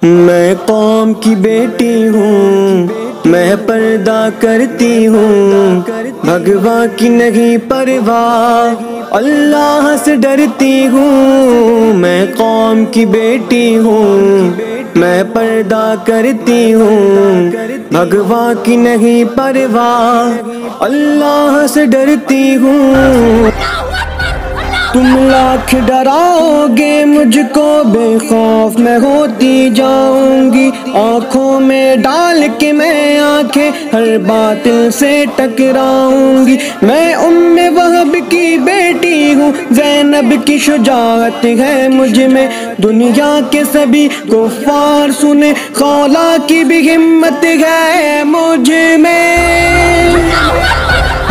میں قوم کی بیٹی ہوں، میں پردہ کرتی ہوں، بھگوا کی نہیں پرواہ، اللہ سے ڈرتی ہوں۔ میں قوم کی بیٹی ہوں، میں پردہ کرتی ہوں، بھگوا کی نہیں پرواہ، اللہ سے ڈرتی ہوں۔ تم لاکھ ڈراؤ گے مجھ کو بے خوف میں ہوتی جاؤں گی، آنکھوں میں ڈال کے میں آنکھیں ہر باطل سے ٹکراؤں گی۔ میں ام وہب کی بیٹی ہوں، زینب کی شجاعت ہے مجھ میں، دنیا کے سبھی کفار سنیں، خولا کی بھی ہمت ہے مجھ میں۔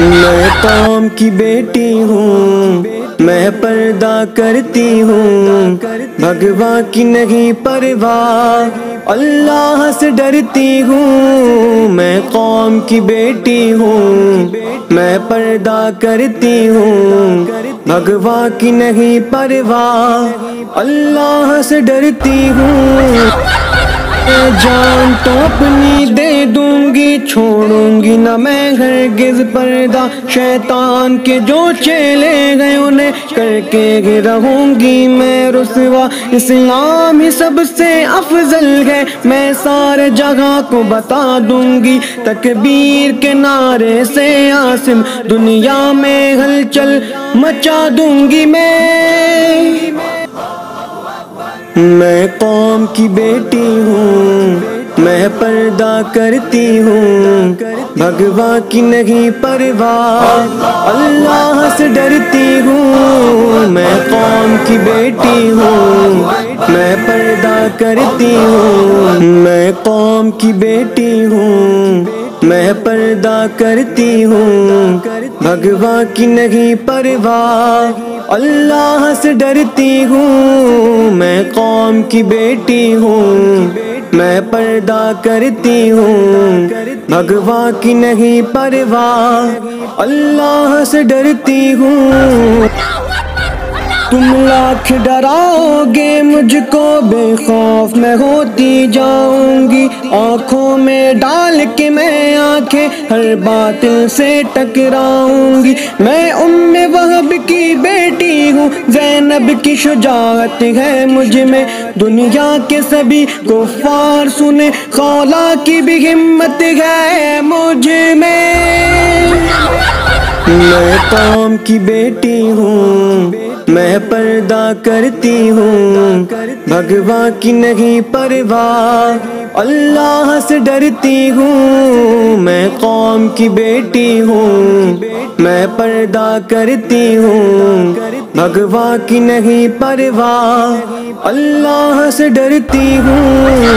میں قوم کی بیٹی ہوں، میں پردہ کرتی ہوں، بھگوا کی نہیں پرواہ، اللہ سے ڈرتی ہوں۔ میں قوم کی بیٹی ہوں، میں پردہ کرتی ہوں، بھگوا کی نہیں پرواہ، اللہ سے ڈرتی ہوں۔ جان تو اپنی دے دوں گی، چھوڑوں گی نہ میں ہرگز پردہ، شیطان کے جو چیلے گئے انہیں کر کے رہوں گی میں رسوا۔ اسلام ہی سب سے افضل ہے، میں سارے جگہ کو بتا دوں گی، تکبیر کے نعرے سے عاصم دنیا میں ہلچل مچا دوں گی میں۔ میں قوم کی بیٹی ہوں، میں پردہ کرتی ہوں، بھگوا کی نہیں پرواہ، اللہ سے ڈرتی ہوں۔ میں قوم کی بیٹی ہوں، میں پردہ کرتی ہوں، میں قوم کی بیٹی ہوں، میں پردہ کرتی ہوں، بھگوا کی نہیں پرواہ، اللہ سے ڈرتی ہوں۔ میں قوم کی بیٹی ہوں، میں پردہ کرتی ہوں، بھگوا کی نہیں پرواہ، اللہ سے ڈرتی ہوں۔ تم لاکھ ڈراؤ گے مجھ کو بے خوف میں ہوتی جاؤں گی، آنکھوں میں ڈال کے میں آنکھیں ہر باطل سے ٹکراؤں گی۔ میں ام وہب کی بیٹی ہوں، زینب کی شجاعت ہے مجھ میں، دنیا کے سبھی کفار سنیں، خولا کی بھی ہمت ہے مجھ میں۔ میں قوم کی بیٹی ہوں، میں پردہ کرتی ہوں، بھگوا کی نہیں پرواہ، اللہ سے ڈرتی ہوں۔ میں قوم کی بیٹی ہوں، میں پردہ کرتی ہوں، بھگوا کی نہیں پرواہ، اللہ سے ڈرتی ہوں۔